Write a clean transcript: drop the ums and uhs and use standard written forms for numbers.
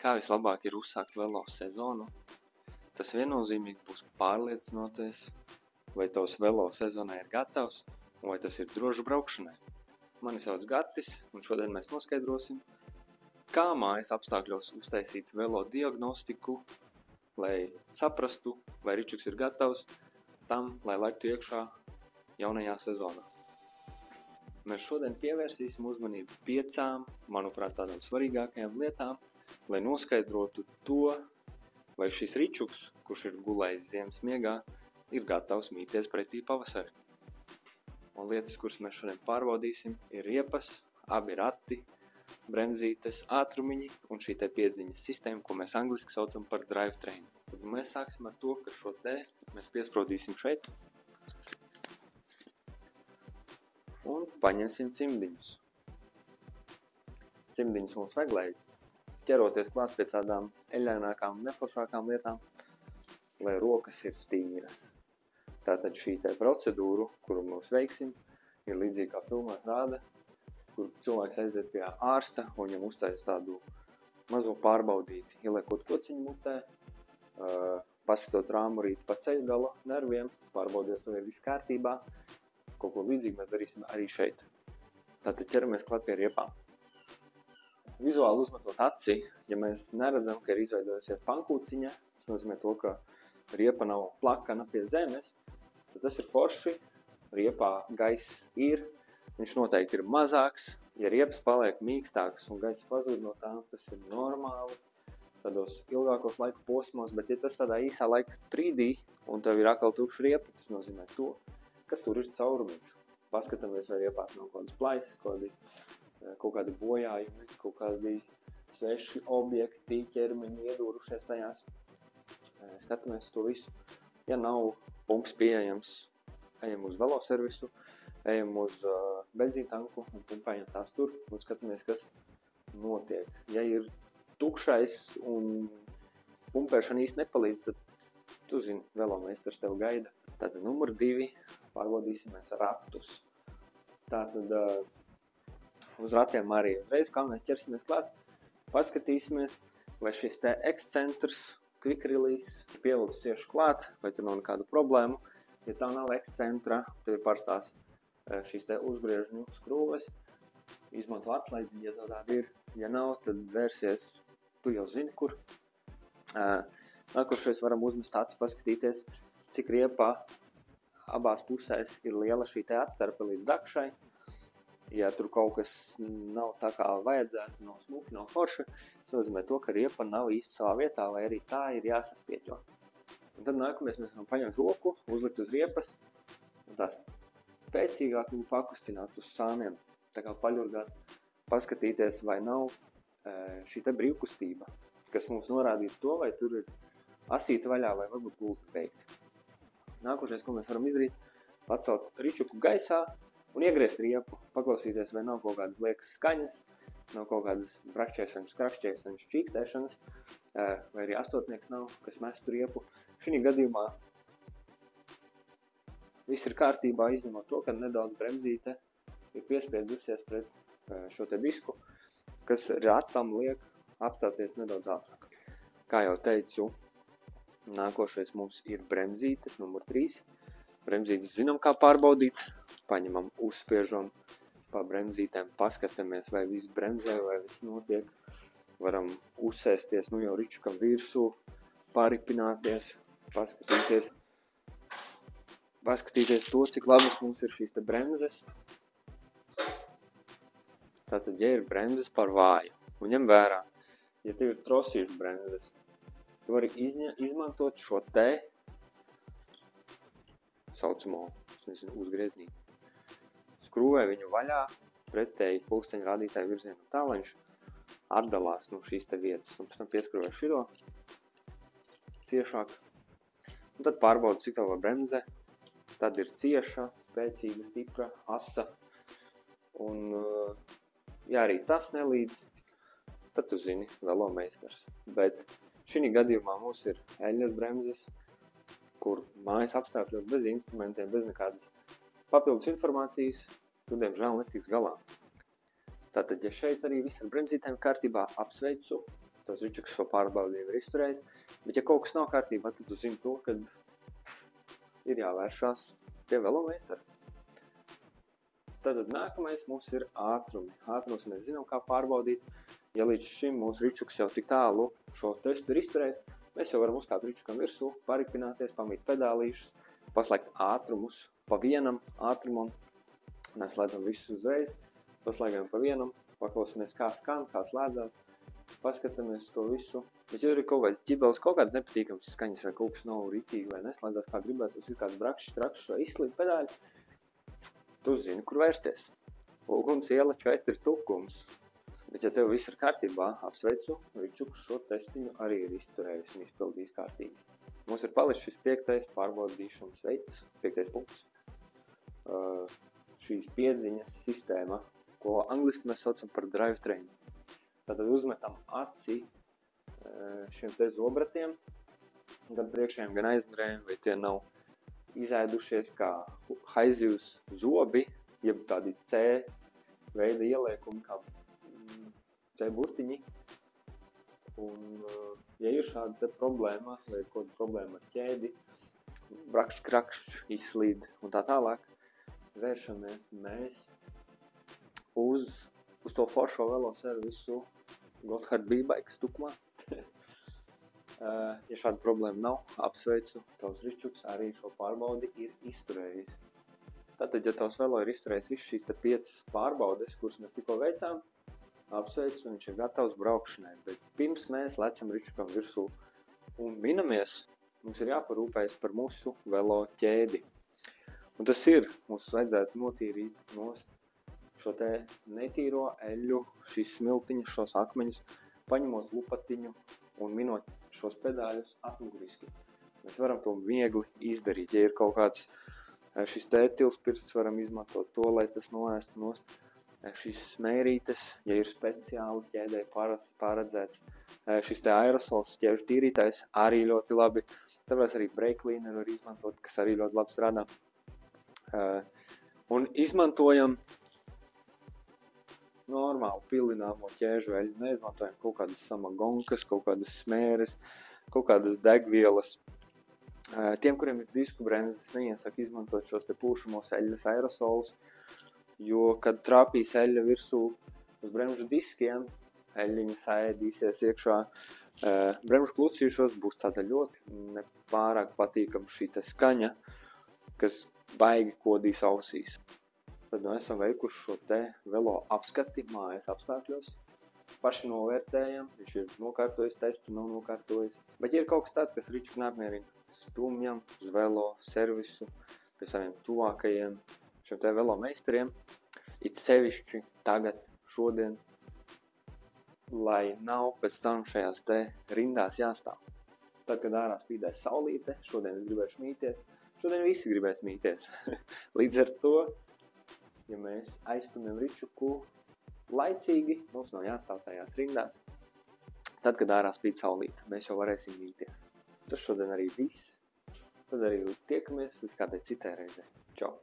kā vislabāk ir uzsākt velo sezonu, tas viennozīmīgi būs pārliecinoties, vai tavs velo sezonai ir gatavs un vai tas ir droši braukšanai. Mani sauc Gatis, un šodien mēs noskaidrosim, kā mājas apstākļos uztaisīt velo diagnostiku, lai saprastu, vai ričuks ir gatavs tam, lai laiktu iekšā jaunajā sezonā. Mēs šodien pievērsīsim uzmanību 5, manuprāt, tādām svarīgākajām lietām, lai noskaidrotu to, vai šis ričuks, kurš ir gulējis ziemas miegā, ir gatavs mīties pretī pavasari. Un lietas, kuras mēs šodien pārbaudīsim, ir riepas, abi rati, bremzītes, ātrumiņi un šī te piedziņas sistēma, ko mēs angliski saucam par drivetrain. Tad mēs sāksim ar to, ka šo te mēs piesprādīsim šeit un paņemsim cimdiņus. Cimdiņus mums vajag, lai ķeroties klāt pie tādām eļainākām, neforšākām lietām, lai rokas ir tīras. Tātad šī te procedūru, kuru mēs veiksim, ir līdzīgi kā filmās rāda, kur cilvēks aiziet pie ārsta un viņam uztais tādu mazo pārbaudīti, ieliekot kociņu mutē, paskatot rāmurīti pa ceļgala nerviem, pārbaudot, vai ir viss kārtībā. Kaut ko līdzīgi mēs darīsim arī šeit. Tātad ķeramies klāt pie riepām. Vizuāli uzmetot aci, ja mēs neredzam, ka ir izveidojusies pankūciņa, tas nozīmē to, ka riepa nav plakana pie zemes, tad tas ir forši, riepā gaiss ir, viņš noteikti ir mazāks, ja riepas paliek mīkstāks un gaiss pazūd no tām, tas ir normāli, tādos ilgākos laika posmos, bet ja tas tādā īsā laika sprīdī un tev ir atkal tukša riepa, tas nozīmē to, ka tur ir caurumiņš. Paskatāmies, vai riepās nav kādas plaisas, kaut kādi bojājumi, kaut kādi sveši objekti, ķermeņi iedūrušies tajās. Skatāmies to visu. Ja nav pumps pieejams, ejam uz veloservisu, ejam uz benzīntanku un pumpējam tās tur un skatāmies, kas notiek. Ja ir tukšais un pumpēšana īsti nepalīdz, tad tu zini, velomeistars tev gaida. Tātad numur 2 pārbaudīsimies ratus. Tātad uz ratiem arī uzreiz, kā mēs ķersimies klāt, paskatīsimies, vai šis te excentrs, quick release, pievilcis cieši klāt, vai tur nav nekādu problēmu. Ja tā nav excentra, tev ir parastās šīs te uzgriežņu skrūves, izmanto atslēdziņu, ja tāda ir. Ja nav, tad vērsies, tu jau zini, kur. Nākošais varam uzmest aci, paskatīties, cik riepā abās pusēs ir liela šī te atstarpe līdz dakšai. Ja tur kaut kas nav tā kā vajadzētu, nav smuki, nav forši, tas nozīmē to, ka riepa nav īsti savā vietā, vai arī tā ir jāsaspieķo. Un tad nākamies mēs varam paņemt roku, uzlikt uz riepas un tās spēcīgāk viņu pakustināt uz sāniem, tā kā paļurgāt, paskatīties, vai nav šī te brīvkustība, kas mums norādītu to, vai tur ir asīta vaļā, vai varbūt gulti beigti. Nākošais, ko mēs varam izdarīt, pacelt ričuku gaisā un iegriezt riepu, paklausīties, vai nav kaut kādas liekas skaņas, nav kaut kādas brakšķēšanas, krakšķēšanas, čīkstēšanas, vai arī astotnieks nav, kas mestu riepu. Šī gadījumā viss ir kārtībā, izņemot to, ka nedaudz bremzīte ir piespiedusies pret šo te disku, kas ratam liek apstāties nedaudz ātrāk. Kā jau teicu, nākošais mums ir bremzītes, numur 3. Bremzītes zinām, kā pārbaudīt. Paņemam, uzspiežam pa bremzītēm, paskatāmies, vai viss bremzē, vai viss notiek. Varam uzsēsties, nu jau ričukam virsū, pāripināties, paskatīties to, cik labas mums ir šīs te bremzes. Tātad, ja ir bremzes par vāju, un ņem vērā, ja tev ir trosīšu bremzes, tu vari izmantot šo te saucamo, uzgrieznību. Skrūvē viņu vaļā pretēji pulksteņa rādītāju virzienu tā, lai viņš atdalās no šīs te vietas. Un pēc tam pieskrūvē šito ciešāk. Un tad pārbaudu, cik tava bremze. Tad ir cieša, spēcīga, stipra, asa. Un, ja arī tas nelīdz, tad tu zini, velomeistars. Bet šī gadījumā mums ir eļļas bremzes, kur mājas apstākļos bez instrumentiem, bez nekādas papildus informācijas, tu diemžēl netiks galā. Tātad, ja šeit arī viss ar bremzītēm kārtībā, apsveicu, tos ričukus šo pārbaudīju ir izturējis. Bet, ja kaut kas nav kārtībā, tad tu zini to, ka ir jāvēršās pie velomeistara. Tad nākamais mums ir ātrumi. Ātrums mēs zinām, kā pārbaudīt. Ja līdz šim mūsu ričuks jau tik tālu šo testu ir izturējis, mēs jau varam uzkāpt ričukam virsū, paripināties, pamīt pedālīšus, paslēgt ātrumus pa vienam ātrumam. Mēs slēdzam visus uzreiz, paslēgam pa vienam, paklausamies, kā skan, kā slēdzās, paskatāmies to visu. Bet, ja ir kaut kāds ķibelis, kaut kāds nepatīkams skaņas vai kaut kas nav ritīgi vai neslēdzās, kā gribētos, ir kāds brakšs, trakšs vai izslīd pedāļi, tu zini, kur vērsties. Uguns iela 4 tukums. Bet, ja tev viss ir kārtībā, apsveicu, ričuks šo testiņu arī ir izturējis un izpildījis kārtīgi. Mums ir palicis šis 5. pārbaudīšanas veids, 5. punkts. Šīs piedziņas sistēma, ko angliski mēs saucam par drivetrain. Tātad uzmetam aci šiem te zobratiem, gan priekšējiem, gan aizmugurējiem, vai tie nav izēdušies kā haizivs zobi, jeb tādi C veida ieliekumi, kā C burtiņi. Un, ja ir šāda te problēma, vai ir kaut problēma ar ķēdi, brakšķ, krakšķ, izslīd un tā tālāk, vēršamies mēs uz to foršo veloservisu Gotthard B-Bikes tukumā. Ja šāda problēma nav, apsveicu, tavs ričuks arī šo pārbaudi ir izturējis. Tātad, ja tavs velo ir izturējis visu šīs te 5 pārbaudes, kuras mēs tikko veicām, apsveicu, viņš ir gatavs braukšanai. Bet pirms mēs lecam ričukam virsū un minamies, mums ir jāparūpējas par mūsu velo ķēdi. Un tas ir, mums vajadzētu notīrīt nost šo te netīro eļu, šīs smiltiņas, šos akmeņus, paņemot lupatiņu un minot šos pedāļus atmuguriski. Mēs varam to viegli izdarīt. Ja ir kaut kāds šis tilspirsts, varam izmantot to, lai tas noēstu nost. Šīs smērītes, ja ir speciāli ķēdē paredzēts, šis te aerosols ķēžu tīrītājs arī ļoti labi. Tāpēc arī brake cleaner var izmantot, kas arī ļoti labi strādā. Un izmantojam normālu pilināmo ķēžu eļu. Neizmantojam kaut kādas samagonkas, kaut kādas smēres, kaut kādas degvielas. Tiem, kuriem ir disku bremzes, neiesaku izmantot šos te pūšamos eļas aerosolus, jo, kad trāpīs eļa virsū uz bremžu diskiem, eļiņa saēdīsies iekšā bremžu klucīšos, būs tāda ļoti nepārāk patīkama šī te skaņa, kas baigi kodīs ausīs. Tad esam veikuši šo te velo apskati mājas apstākļos, paši novērtējam, viņš ir nokārtojis testu, nav nokārtojis. Bet ja ir kaut kas tāds, kas ričuku neapmierina, stumjam uz velo servisu pie saviem tuvākajiem šiem te velo meistariem, it sevišķi tagad, šodien, lai nav pēc tam šajās te rindās jāstāv. Tad, kad ārā spīdēs saulīte, šodien es gribēšu mīties, šodien visi gribēs mīties. Līdz ar to, ja mēs aizstumjam ričuku laicīgi, mums nav jāstāv tajās rindās. Tad, kad ārā spīd saulīte, mēs jau varēsim mīties. Tas šodien arī viss. Tad arī tiekamies līdz kādai citai reizei. Čau!